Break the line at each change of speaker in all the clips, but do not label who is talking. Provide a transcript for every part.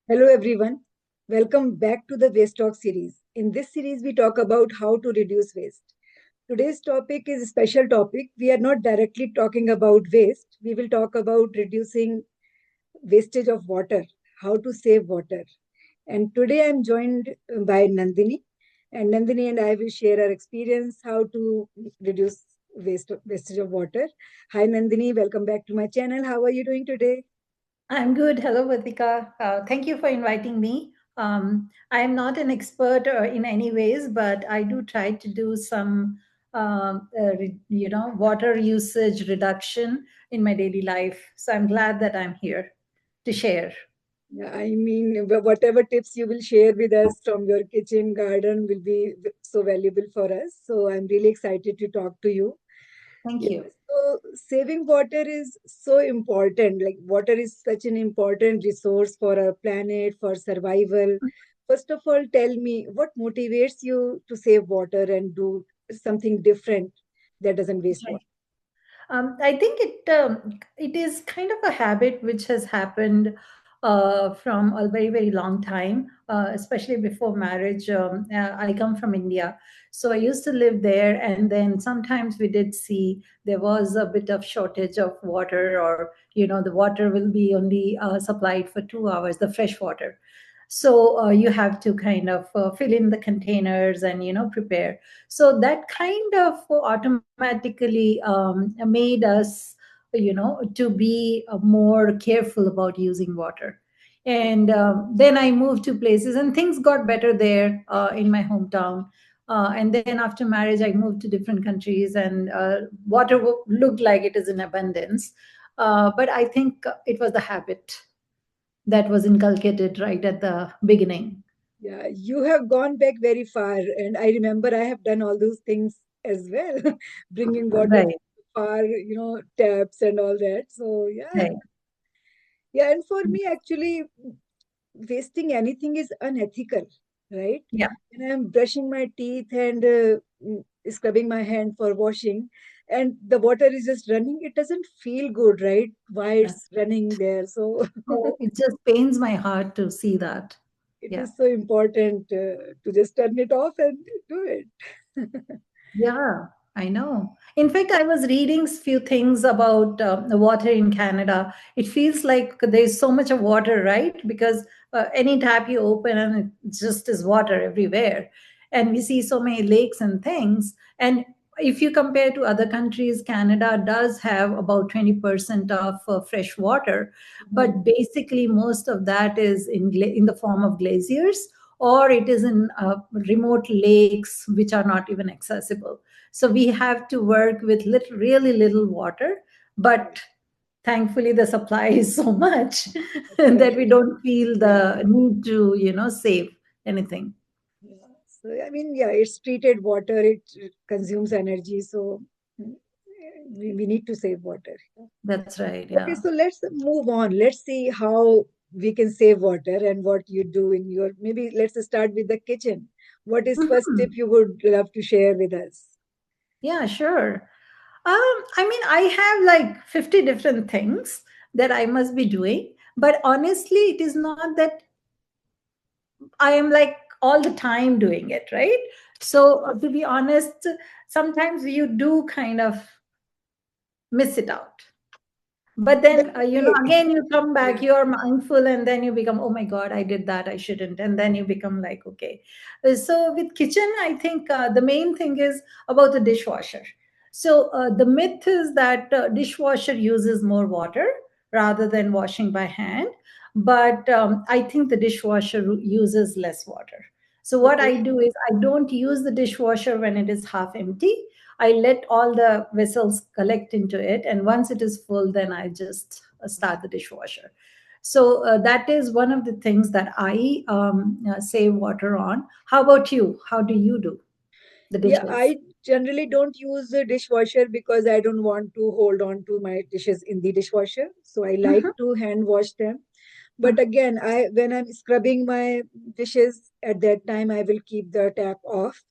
Hello, everyone. Welcome back to the Waste Talk series. In this series, we talk about how to reduce waste. Today's topic is a special topic. We are not directly talking about waste. We will talk about reducing wastage of water, how to save water. And today I'm joined by Nandini. And Nandini and I will share our experience how to reduce wastage of water. Hi, Nandini. Welcome back to my channel. How are you doing today?
I'm good. Hello, Vatika. Thank you for inviting me. I am not an expert in any ways, but I do try to do some, water usage reduction in my daily life. So I'm glad that I'm here to share.
Yeah, I mean, whatever tips you will share with us from your kitchen garden will be so valuable for us. So I'm really excited to talk to you.
Thank
Yeah.
you.
So saving water is so important. Like water is such an important resource for our planet, for survival. First of all, tell me what motivates you to save water and do something different that doesn't waste water.
Right. I think it is kind of a habit which has happened from a very very long time, especially before marriage. I come from India, so I used to live there, and then sometimes we did see there was a bit of shortage of water, or the water will be only supplied for 2 hours, the fresh water. So you have to kind of fill in the containers and prepare. So that kind of automatically made us to be more careful about using water. And then I moved to places and things got better there in my hometown. And then after marriage I moved to different countries, and water looked like it is in abundance. But I think it was the habit that was inculcated right at the beginning.
Yeah, you have gone back very far, and I remember I have done all those things as well, bringing water
Right,
from far, taps and all that. So yeah,
right.
yeah. And for me, actually, wasting anything is unethical, right?
Yeah,
When I'm brushing my teeth and scrubbing my hand for washing, and the water is just running, it doesn't feel good, right? Why it's
that's
running there? So
Oh, it just pains my heart to see that.
it
Yeah.
is so important to just turn it off and do it.
Yeah, I know. In fact, I was reading few things about the water in Canada. It feels like there's so much of water, right? Because any tap you open and it just is water everywhere. And we see so many lakes and things. And if you compare to other countries, Canada does have about 20% of fresh water,
Mhm.
but basically most of that is in the form of glaciers, or it is in remote lakes which are not even accessible. So we have to work with really little water, but thankfully the supply is so much
That's
that we
right.
don't feel
Yeah.
the need to, save anything.
Yeah. So, I mean, yeah, it's treated water, it consumes energy. So, mm, we need to save water.
That's right.
Okay,
Yeah.
so let's move on. Let's see how we can save water and what you do in your. Maybe let's start with the kitchen. What is first tip
Mhm.
you would love to share with us?
Yeah, sure. I mean, I have like 50 different things that I must be doing, but honestly, it is not that I am like all the time doing it, right? So, to be honest, sometimes you do kind of miss it out. But
That's
then,
okay.
again, you come back,
Yeah.
you're mindful, and then you become, oh my God, I did that, I shouldn't. And then you become like, okay. So, with kitchen, I think the main thing is about the dishwasher. So, the myth is that dishwasher uses more water rather than washing by hand. But I think the dishwasher uses less water. So, what I
Okay.
do is I don't use the dishwasher when it is half empty. I let all the vessels collect into it, and once it is full, then I just start the dishwasher. So that is one of the things that I save water on. How about you? How do you do the
Yeah,
dishes?
I generally don't use the dishwasher because I don't want to hold on to my dishes in the dishwasher. So I like
Mhm.
to hand wash them. But again, I when I'm scrubbing my dishes at that time, I will keep the tap off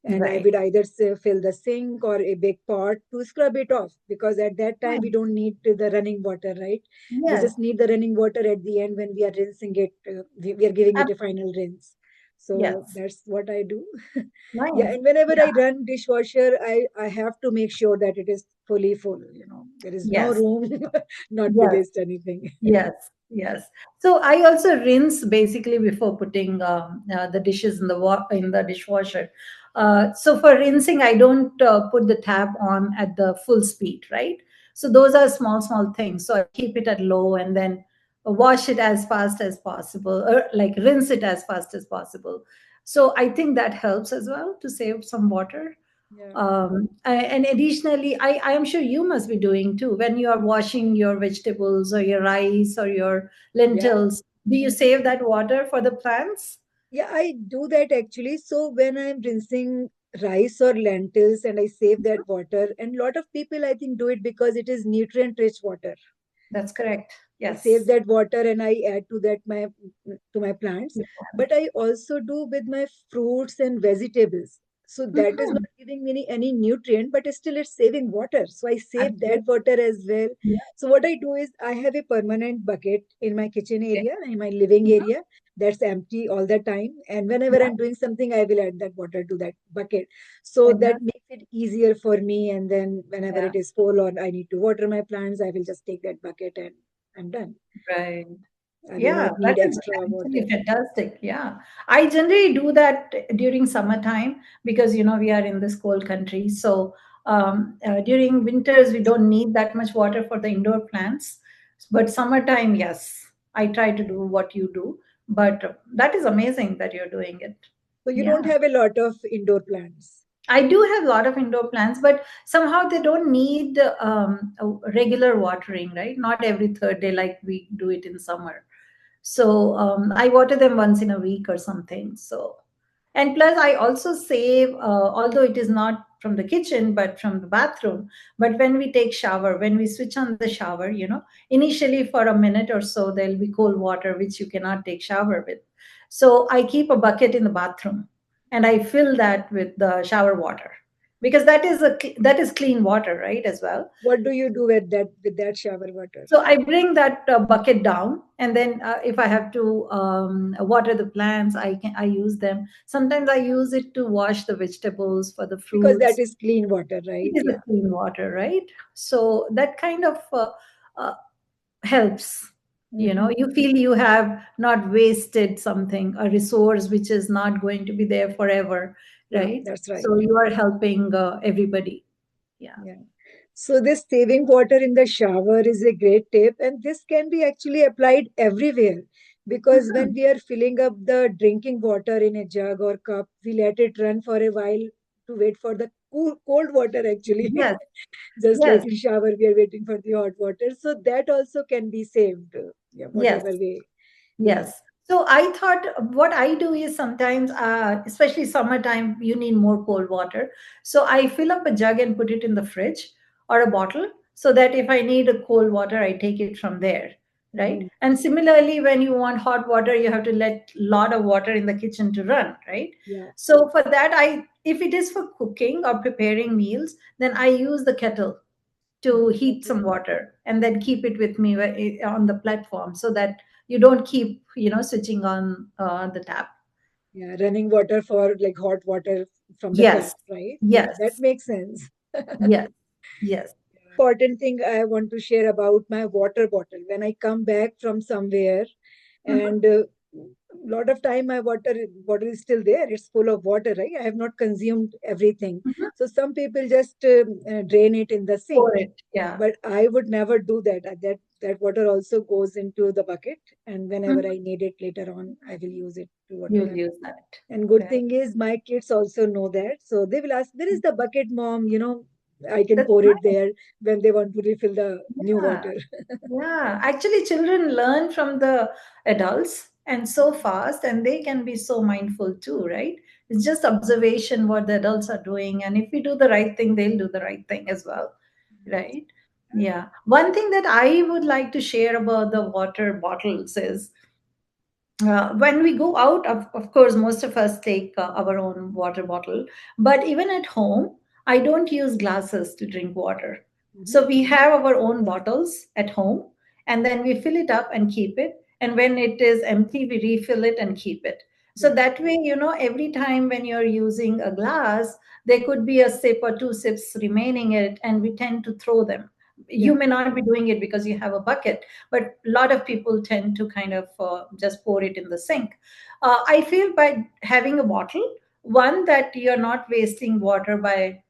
and I
Right.
would either fill the sink or a big pot to scrub it off, because at that time we
Right.
don't need the running water, right? We
Yes.
just need the running water at the end when we are rinsing it. We are giving it
Ab-
a final rinse. So
yes.
that's what I do. Yeah,
Nice.
and whenever
Yeah.
I run dishwasher, I have to make sure that it is fully full. There is no
Yes.
room not to
Yes.
waste anything.
Yes, yes. So I also rinse basically before putting the dishes in in the dishwasher. So for rinsing, I don't put the tap on at the full speed, right? So those are small, small things. So I keep it at low and then wash it as fast as possible, or like rinse it as fast as possible. So I think that helps as well to save some water.
Yeah,
And additionally, I am sure you must be doing too when you are washing your vegetables or your rice or your
yeah.
lentils. Do you
Mhm.
save that water for the plants?
Yeah, I do that actually. So when I'm rinsing rice or lentils and I save that water, and a lot of people I think do it because it is nutrient rich water.
That's correct.
I save
Yes.
that water and I add to that my plants.
Your
But
plants.
I also do with my fruits and vegetables. So that is not
Mhm.
giving me any nutrient, but still it's saving water. So I save that
Absolutely.
water as well.
Yeah.
So what I do is I have a permanent bucket in my kitchen
Okay.
area, in my living
Mhm.
area, that's empty all the time. And whenever
Yeah.
I'm doing something, I will add that water to that bucket. So that
Fantastic.
makes it easier for me. And then whenever
Yeah.
it is full or I need to water my plants, I will just take that bucket and I'm done.
Right.
I will
Yeah,
not
that
need
is
extra water.
actually fantastic. Yeah. I generally do that during summertime because, we are in this cold country. So during winters, we don't need that much water for the indoor plants. But summertime, yes, I try to do what you do. But that is amazing that you're doing it.
So you don't
Yeah.
have a lot of indoor plants.
I do have a lot of indoor plants, but somehow they don't need a regular watering, right? Not every third day like we do it in summer. So I water them once in a week or something. So, and plus I also save, although it is not from the kitchen but from the bathroom. But when we take shower, when we switch on the shower, initially for a minute or so there'll be cold water which you cannot take shower with. So I keep a bucket in the bathroom and I fill that with the shower water because that is clean water, right? As well.
What do you do with that shower water?
So I bring that bucket down, and then if I have to water the plants, I use them. Sometimes I use it to wash the vegetables for the
Because that
fruits.
is clean water,
It
right?
is a
Yeah.
clean water, right? So that kind of uh, helps.
Hmm.
You feel you have not wasted something, a resource which is not going to be there forever,
Yeah,
right?
that's right.
So you are helping everybody. Yeah.
Yeah. So this saving water in the shower is a great tip, and this can be actually applied everywhere. Because when
Mhm.
we are filling up the drinking water in a jug or cup, we let it run for a while to wait for the cold water actually.
Yes.
Just like
Yes.
in shower, we are waiting for the hot water. So that also can be saved. Yeah,
Yes.
whatever way. Yeah.
Yes. So I thought what I do is sometimes, especially summertime, you need more cold water. So I fill up a jug and put it in the fridge or a bottle so that if I need a cold water, I take it from there. Right.
Mhm.
And similarly, when you want hot water, you have to let a lot of water in the kitchen to run. Right.
Yeah.
So for that, if it is for cooking or preparing meals, then I use the kettle to heat
Okay.
some water and then keep it with me on the platform so that you don't keep switching on the tap.
Yeah. Running water for like hot water from the tap,
Yes,
right? Yeah, that
yes,
makes sense.
yes, yes.
Important thing I want to share about my water bottle. When I come back from somewhere,
Mhm,
and lot of time my water bottle is still there. It's full of water, right? I have not consumed everything.
mhm.
So some people just drain it in the sink,
Pour it, yeah.
but I would never do that. That water also goes into the bucket, and whenever
Mhm.
I need it later on, I will use it to water
You'll
my.
use that,
And good
right?
thing is my kids also know that. So they will ask, where is the bucket, mom? I can
That's
pour it
nice.
there when they want to refill the new
Yeah.
water.
Yeah, actually, children learn from the adults and so fast, and they can be so mindful too, right? It's just observation what the adults are doing, and if we do the right thing, they'll do the right thing as well, right? Yeah. One thing that I would like to share about the water bottles is When we go out, of course, most of us take our own water bottle. But even at home, I don't use glasses to drink water.
Mhm.
So we have our own bottles at home, and then we fill it up and keep it. And when it is empty, we refill it and keep it. So
Yeah,
that way, every time when you're using a glass, there could be a sip or two sips remaining in it, and we tend to throw them. You
yeah,
may not be doing it because you have a bucket, but a lot of people tend to kind of just pour it in the sink. I feel by having a bottle, one, that you're not wasting water by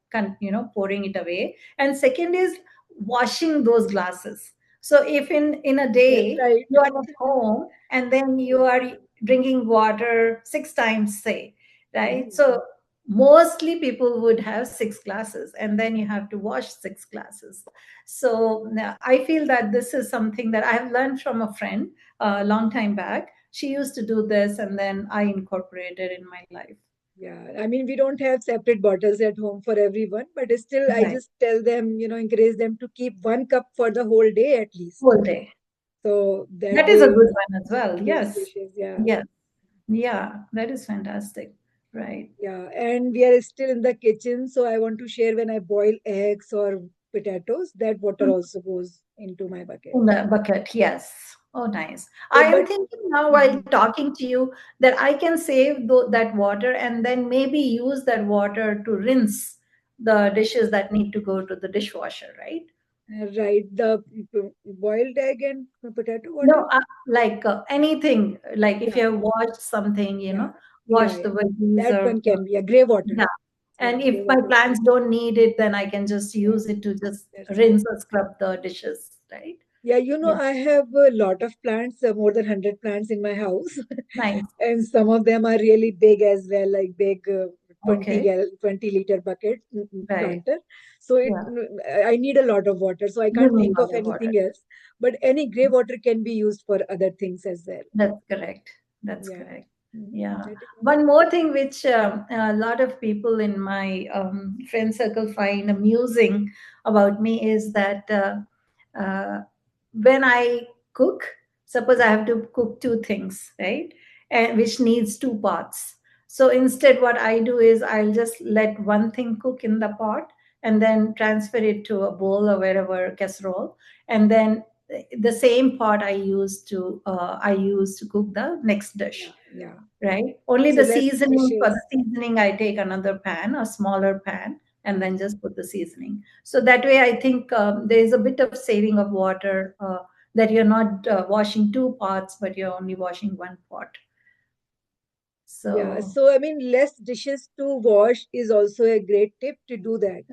pouring it away, and second is washing those glasses. So if in a
that's
day
right.
you are at home and then you
Yeah.
are drinking water 6 times, say, right?
Mhm.
So mostly people would have 6 glasses, and then you have to wash 6 glasses. So I feel that this is something that I have learned from a friend a long time back. She used to do this, and then I incorporated in my life.
Yeah, I mean, we don't have separate bottles at home for everyone, but still, I
Right.
just tell them, encourage them to keep 1 cup for the whole day at least.
Whole day.
So that
That is a
way,
good one as well.
reduce
Yes.
dishes. Yeah,
Yes. Yeah. That is fantastic. Right.
yeah. And we are still in the kitchen, so I want to share when I boil eggs or potatoes, that water also goes into my bucket.
In the bucket, yes. Oh, nice.
So,
I am
but
thinking now while
mhm.
talking to you that I can save that water and then maybe use that water to rinse the dishes that need to go to the dishwasher, right?
Right, the boiled egg and potato water.
No, like anything, like if
Yeah,
you have washed something,
yeah, yeah,
wash
yeah.
the veggies
That
or,
one can be a gray water.
yeah.
Yeah,
And
gray
if my
water.
plants don't need it, then I can just
Yeah,
use it to just
that's right.
rinse or scrub the dishes, right?
Yeah,
Yeah,
I have a lot of plants, more than 100 plants in my house.
nice.
And some of them are really big as well, like big 20
Okay,
20-liter bucket
right.
planter. So
Yeah,
I need a lot of water, so I
you
can't
need
think
a
of
lot of water.
anything else. But any gray water can be used for other things as well.
That's correct. That's
Yeah.
correct.
Mhm.
Yeah.
That is
One more thing which a lot of people in my friend circle find amusing about me is that uh, when I cook, suppose I have to cook two things, right? And which needs two pots. So instead, what I do is I'll just let one thing cook in the pot and then transfer it to a bowl or wherever casserole, and then the same pot I use to cook the next dish,
yeah, yeah.
right? Only
So
the
less
seasoning, for the
dishes.
seasoning I take another pan, a smaller pan, and then just put the seasoning. So that way I think there is a bit of saving of water, that you're not washing two pots, but you're only washing one pot.
Yeah,
So
so I mean, less dishes to wash is also a great tip to do that.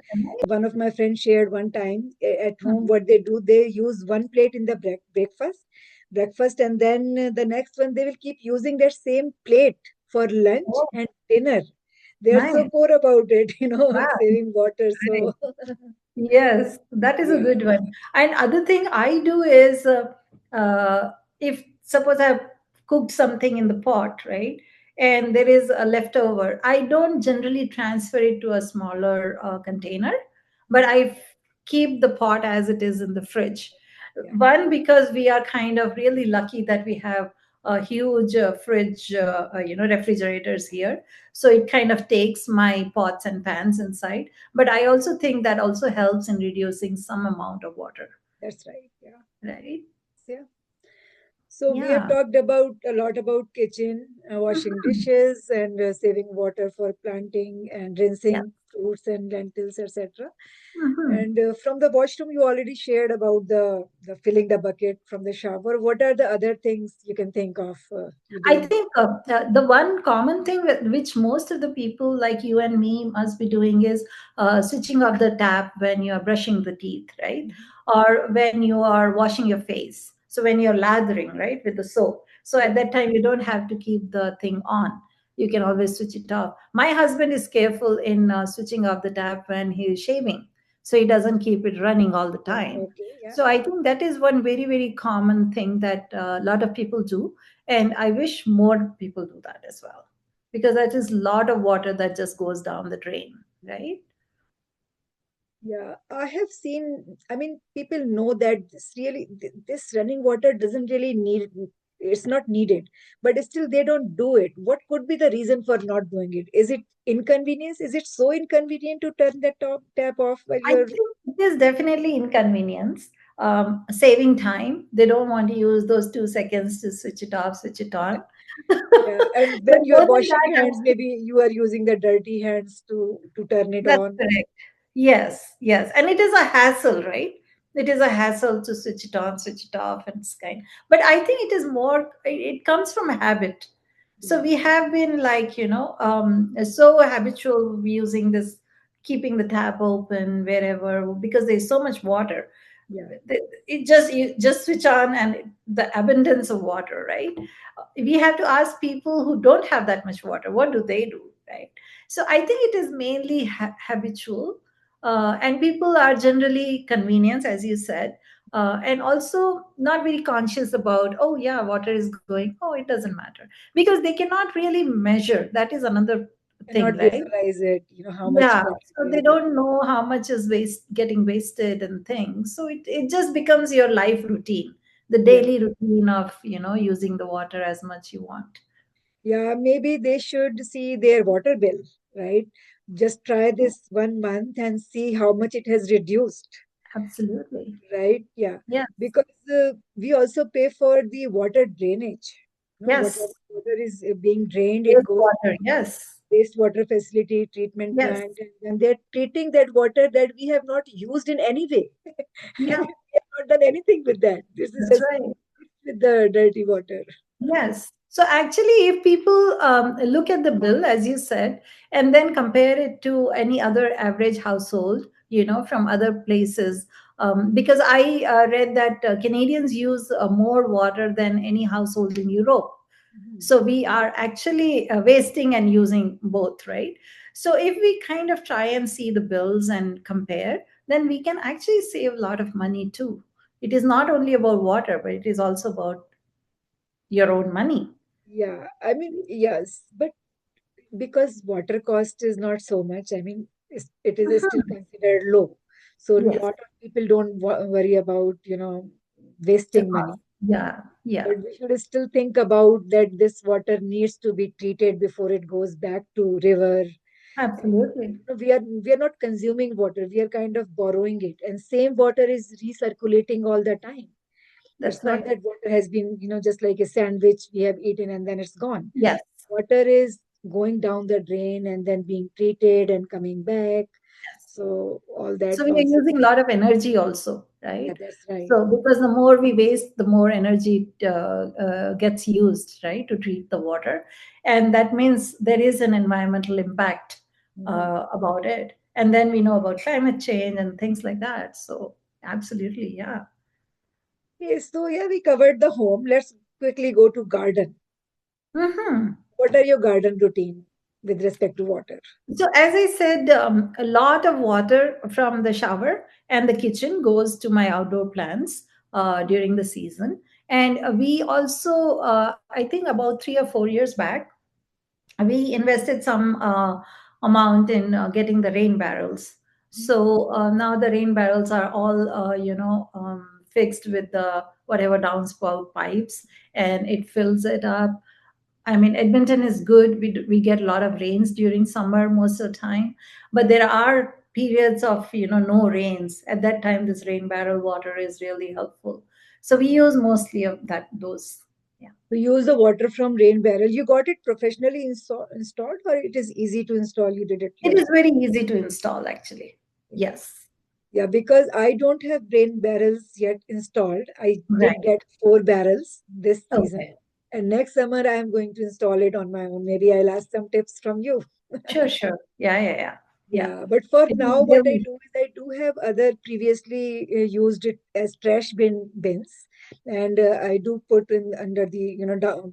One of my friends shared one time at home
mhm.
what they do, they use one plate in the breakfast, and then the next one they will keep using that same plate for lunch
Oh,
and dinner. They are so
nice.
poor about it,
Wow.
saving water.
Right.
So,
Yes, that is a
yeah,
good one. And other thing I do is, if suppose I've cooked something in the pot, right, and there is a leftover, I don't generally transfer it to a smaller container, but keep the pot as it is in the fridge.
yeah,
One, because we are kind of really lucky that we have a huge fridge, refrigerators here, so it kind of takes my pots and pans inside, but I also think that also helps in reducing some amount of water,
that's right. Yeah.
right?
Yeah. So we have
Yeah.
talked about a lot about kitchen, washing
Mhm.
dishes, and saving water for planting and
Yeah.
rinsing fruits and lentils, etc.
Mhm.
And from the washroom, you already shared about the filling the bucket from the shower. What are the other things you can think of you
I
doing?
think the one common thing which most of the people like you and me must be doing is switching off the tap when you are brushing the teeth, right?
Mhm.
Or when you are washing your face. So when you're lathering, right, with the soap. So at
Yeah,
that time, you don't have to keep the thing on. You can always switch it off. My husband is careful in switching off the tap when he is shaving. So he doesn't keep it running all the
yeah,
time.
okay, yeah.
So I think that is one very, very common thing that a lot of people do, and I wish more people do that as well, because that is a lot of water that just goes down the drain, right?
Yeah, I have seen, I mean, people know that this running water doesn't really need. it's not needed, but still they don't do it. What could be the reason for not doing it? Is it inconvenience? Is it so inconvenient to turn that tap off while
I
you're...
think it is definitely inconvenience, saving time. They don't want to use those 2 seconds to switch it off, switch it on.
Yeah, and
But
when you're
more than
washing
that,
hands, maybe you are using the dirty hands to turn it
that's
on.
correct. Yes, yes. And it is a hassle, right? It is a hassle to switch it on, switch it off, and it's kind. But I think it is more, it comes from habit. So
Yeah,
we have been like, so habitual using this, keeping the tap open wherever, because there's so much water.
yeah,
It just, you just switch on and the abundance of water, right? We have to ask people who don't have that much water, what do they do, right? So I think it is mainly habitual, and people are generally convenience, as you said, and also not very conscious about, oh yeah, water is going, oh it doesn't matter, because they cannot really measure. That is another thing,
cannot
right?
visualize it, how much
Yeah,
water
so
they
they
are using.
don't know how much is getting wasted and things. So it just becomes your life routine, the
Yeah,
daily routine of, using the water as much you want.
yeah, maybe they should see their water bill, right? Just try this 1 month and see how much it has reduced,
Absolutely.
right? Yeah,
Yes.
because we also pay for the water drainage. Whatever
Yes.
water is being drained, it goes
Wastewater. Yes.
wastewater facility, treatment
Yes.
plant, and then they're treating that water that we have not used in any way.
Yeah.
We have not done anything with that. This is
That's
just
right.
with the dirty water.
Yes. So actually, if people look at the bill, as you said, and then compare it to any other average household, from other places, because I read that Canadians use more water than any household in Europe.
Mhm.
So we are actually wasting and using both, right? So if we kind of try and see the bills and compare, then we can actually save a lot of money too. It is not only about water, but it is also about your own money.
Yeah, I mean, yes, but because water cost is not so much, I mean, it is still
Mhm.
considered low. So a
Yes,
lot of people don't worry about,
the
wasting money.
cost. Yeah, yeah,
But we should still think about that this water needs to be treated before it goes back to river. And
absolutely.
we are not consuming water. We are kind of borrowing it. And same water is recirculating all the time. It's
That's
not
right.
that water has been, just like a sandwich we have eaten and then it's gone.
Yes,
Water is going down the drain and then being treated and coming back.
yes.
So all that
So we are
also,
using a lot of energy also,
yeah,
right?
that's right.
So because the more we waste, the more energy gets used, right, to treat the water, and that means there is an environmental impact
Mhm.
about it. And then we know about climate change and things like that. So absolutely, yeah.
Okay, so yeah, we covered the home. Let's quickly go to garden.
Hmm.
What are your garden routine with respect to water?
So, as I said, a lot of water from the shower and the kitchen goes to my outdoor plants during the season. And we also, I think about 3 or 4 years back, we invested some amount in getting the rain barrels. So now the rain barrels are all, fixed with the whatever downspout pipes, and it fills it up. I mean, Edmonton is good. We get a lot of rains during summer most of the time, but there are periods of, no rains. At that time, this rain barrel water is really helpful. So we use mostly of that those. Yeah,
To use the water from rain barrel, you got it professionally installed, or it is easy to install? You did it
it is
yourself.
very easy to install actually. Yes,
Yeah, because I don't have rain barrels yet installed. I did
right.
get 4 barrels this season.
Okay,
And next summer, I am going to install it on my own. Maybe I'll ask some tips from you.
sure, sure. Yeah, yeah, yeah, yeah.
Yeah, but for
It
now,
is
what I
really
do is I do have other previously used it as trash bins, and I do put in under the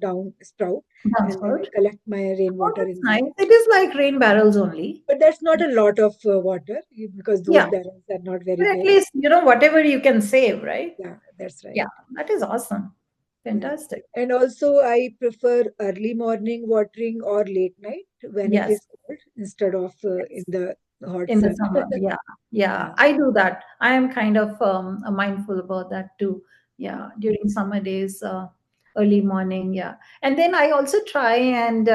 down spout, and then I
downspout.
collect my
Oh,
rainwater
that's
in there.
nice. It is like rain barrels only.
But that's not a lot of water because those
Yeah,
barrels are not very
but at
big.
least whatever you can save, right?
Yeah, that's
Yeah,
right.
that is awesome.
Yeah.
Fantastic.
And also, I prefer early morning watering or late night when it
Yes,
is cold instead of in
yes.
the hot
In the
sun.
summer. Yeah, yeah.
Yeah.
I do that. I am kind of mindful about that too. Yeah, during summer days. early morning. Yeah. And then I also try and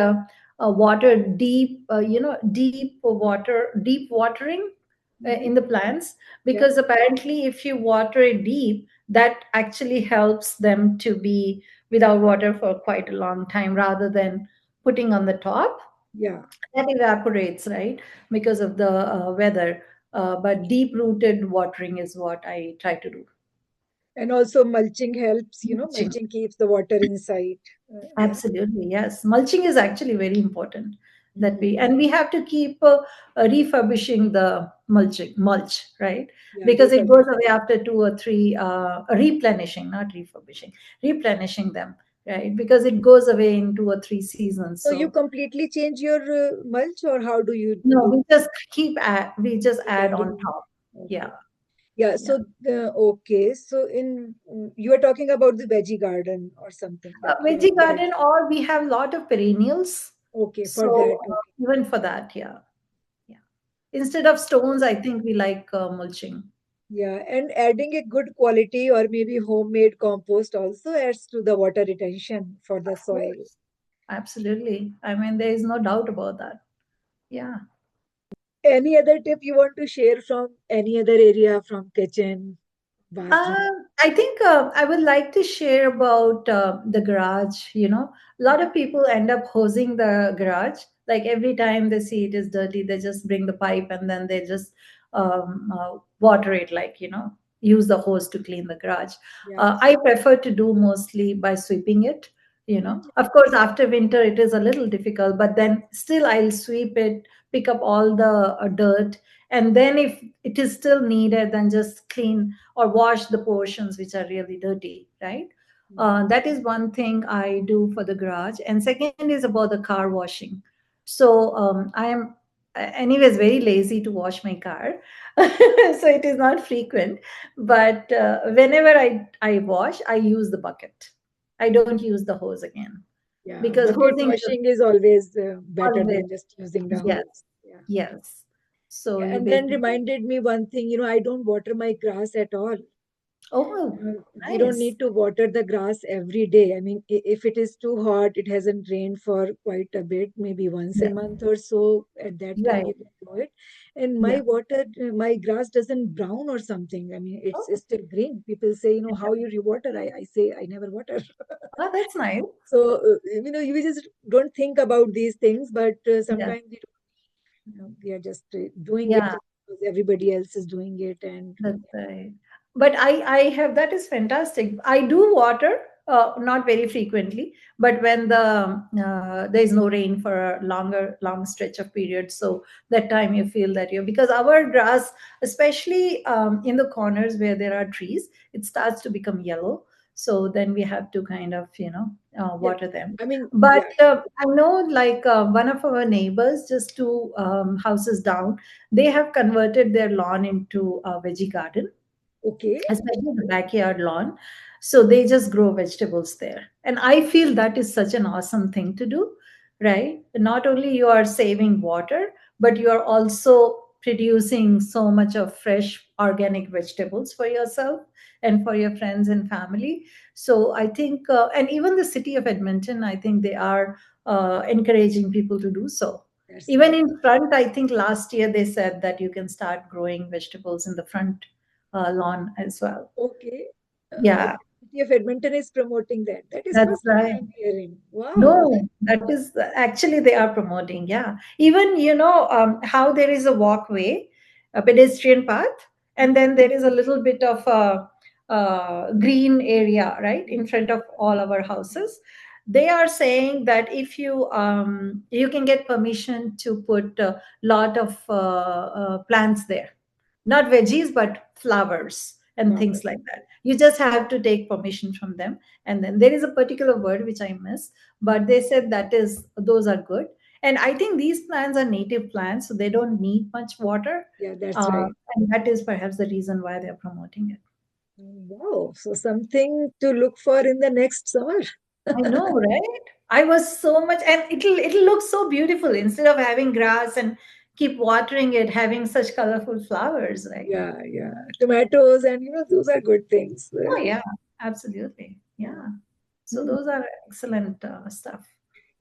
water deep, deep watering
Mhm.
in the plants,
Yeah,
because apparently if you water it deep, that actually helps them to be without water for quite a long time, rather than putting on the top.
yeah.
That evaporates, right, because of the weather. But deep rooted watering is what I try to do.
And also mulching helps,
Mulching.
mulching keeps the water inside. Yeah.
Absolutely, yes. Mulching is actually very important, that
Mhm.
we have to keep refurbishing the mulch, right?
Yeah,
Because it goes
refurbishing.
away after 2 or 3, replenishing, not refurbishing, replenishing them, right? Because it goes away in 2 or 3 seasons.
So you
So
completely change your mulch, or how do you
no,
do?
we just
Keep
add on
adding.
top. Yeah,
Okay. Yeah.
yeah.
So okay. So you are talking about the veggie garden or something that you want
Veggie
to add.
garden, or we have a lot of perennials.
Okay, for
So
that. Okay.
even for that, yeah, yeah. Instead of stones, I think we like mulching.
Yeah, and adding a good quality or maybe homemade compost also adds to the water retention for the
Of
soil.
course, absolutely. I mean, there is no doubt about that. Yeah.
Any other tip you want to share from any other area, from kitchen, bathroom?
I think I would like to share about the garage. A lot of people end up hosing the garage. Like every time they see it is dirty, they just bring the pipe and then they just water it, like, use the hose to clean the garage.
Yeah.
I prefer to do mostly by sweeping it.
Mhm.
Of course, after winter, it is a little difficult, but then still I'll sweep it, pick up all the dirt. And then if it is still needed, then just clean or wash the portions which are really dirty, right?
Mhm.
That is one thing I do for the garage. And second is about the car washing. So I am, anyways, very lazy to wash my car. So it is not frequent. But whenever I wash, I use the bucket. I don't use the hose again,
Yeah,
because
bucket
hosing just
washing is always better
always,
than just using the
yes,
hose. Yeah.
yes. So
Yeah,
you
and then
basically,
reminded me one thing, I don't water my grass at all.
oh,
We don't
nice.
need to water the grass every day. I mean, if it is too hot, it hasn't rained for quite a bit, maybe once a
Yeah,
month or so. At that time,
right.
you can do it. And
Yeah.
my grass doesn't brown or something. I mean, it's
Oh,
still green. People say,
yeah.
how you water? I say, I never water.
Oh, that's nice.
So, we just don't think about these things, but
Yeah.
sometimes we are just doing it
Yeah,
just because everybody else is doing it. And
that's right. But I have, that is fantastic. I do water, not very frequently, but when there is no rain for a long stretch of period, so that time you feel that because our grass, especially in the corners where there are trees, it starts to become yellow. So then we have to kind of,
yeah,
water them.
I mean,
But
yeah,
I know, like, one of our neighbors, just 2 houses down, they have converted their lawn into a veggie garden,
okay.
especially the backyard lawn. So they just grow vegetables there. And I feel that is such an awesome thing to do, right? Not only you are saving water, but you are also producing so much of fresh organic vegetables for yourself and for your friends and family. So I think, and even the city of Edmonton, I think they are encouraging people to do so.
That's
Even
right.
in front, I think last year they said that you can start growing vegetables in the front lawn as well.
Okay.
Yeah,
City of Edmonton is promoting that. That is
that's
first time
right.
I'm hearing. Wow.
No, that is actually they are promoting. Yeah, even how there is a walkway, a pedestrian path, and then there is a little bit of a green area right in front of all our houses. They are saying that if you can get permission to put a lot of plants there, not veggies but flowers and
Flower.
things like that. You just have to take permission from them, and then there is a particular word which I miss, but they said that is those are good. And I think these plants are native plants, so they don't need much water.
Yeah, that's
uh,
right.
and that is perhaps the reason why they're promoting it.
Wow. So something to look for in the next summer.
I know, right? I was so much, and it'll look so beautiful instead of having grass and keep watering it, having such colorful flowers, right?
Yeah, yeah. Tomatoes and those are good things.
Oh yeah, absolutely.
Yeah.
Yeah. So those are excellent stuff.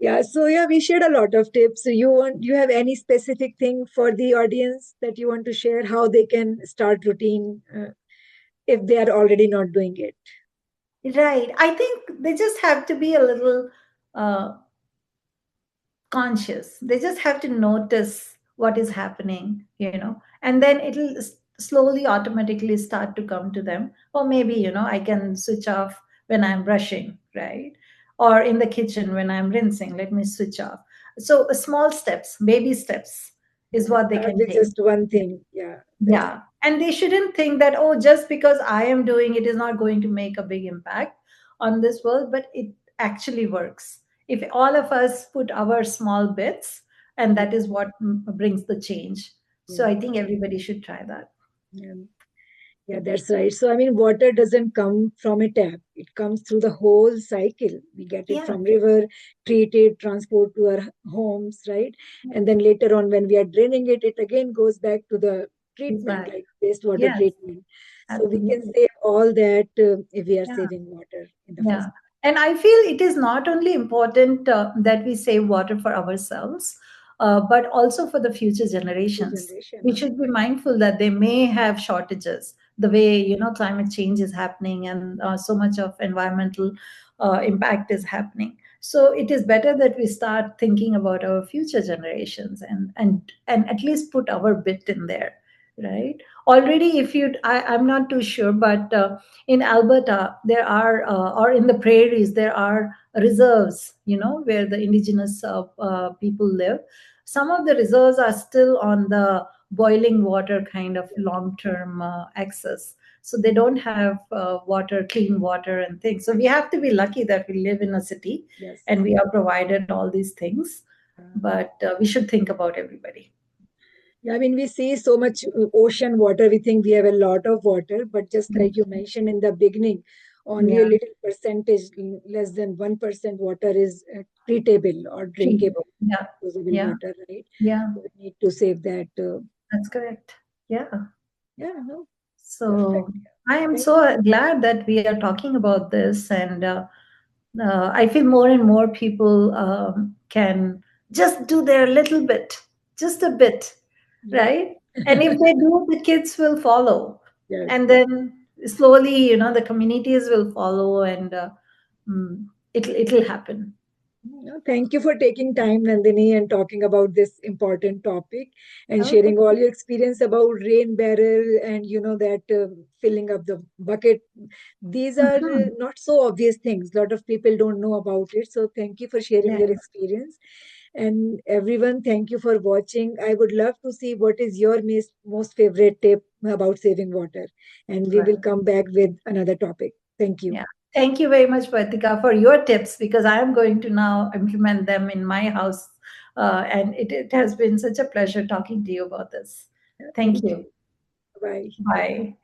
Yeah, so yeah, we shared a lot of tips. So you have any specific thing for the audience that you want to share how they can start routine if they are already not doing it?
Right. I think they just have to be a little uh, conscious. They just have to notice what is happening, and then it'll slowly automatically start to come to them. Or maybe, I can switch off when I'm brushing, right? Or in the kitchen when I'm rinsing, let me switch off. So small steps, baby steps is
Yeah,
what they
start
can
with
take.
just one thing. Yeah, that's
Yeah. And they shouldn't think that, oh, just because I am doing it is not going to make a big impact on this world, but it actually works. If all of us put our small bits, and
yeah,
that is what brings the change. So
yeah.
I think everybody should try that.
Yeah. Yeah, that's right. So, I mean, water doesn't come from a tap. It comes through the whole cycle. We get it
Yeah,
from river, treat it, transport to our homes, right? And then later on, when we are draining it, it again goes back to the treatment,
exactly.
like wastewater
Yes,
treatment. So we can
absolutely.
save all that if we are
Yeah.
saving water in the
Yeah.
first
And I feel it is not only important that we save water for ourselves, but also for the future generations.
generation.
We should be mindful that they may have shortages, the way, climate change is happening, and so much of environmental impact is happening. So it is better that we start thinking about our future generations, and at least put our bit in there, right? Already, if you, I'm not too sure, but in Alberta, there are, or in the prairies, there are reserves, where the indigenous people live. Some of the reserves are still on the boiling water kind of long term access. So they don't have water, clean water, and things. So we have to be lucky that we live in a city
Yes.
and we are provided all these things. But we should think about everybody.
Yeah, I mean, we see so much ocean water. We think we have a lot of water, but just like you mentioned in the beginning, only a
Yeah,
little percentage, less than 1% water is treatable or drinkable,
treatable. Yeah,
usable
yeah,
water, right?
yeah.
So we need to save that.
That's correct. Yeah.
Yeah, no,
So
perfect.
I am
Thank
so glad that we are talking about this, and I feel more and more people can just do their little bit, just a bit,
you.
right? And if they do, the kids will follow,
Yes.
and then slowly, the communities will follow, and it'll happen.
No, thank you for taking time, Nandini, and talking about this important topic and
Okay.
sharing all your experience about rain barrel and that filling up the bucket. These are
Mhm.
not so obvious things. A lot of people don't know about it. So thank you for sharing
Yeah.
your experience. And everyone, thank you for watching. I would love to see what is your most favorite tip about saving water. And we will
Right.
come back with another topic. Thank you.
Yeah. Thank you very much, Pratika, for your tips, because I am going to now implement them in my house. And it has been such a pleasure talking to you about this. Thank
Thank
you.
you. Bye.
Bye.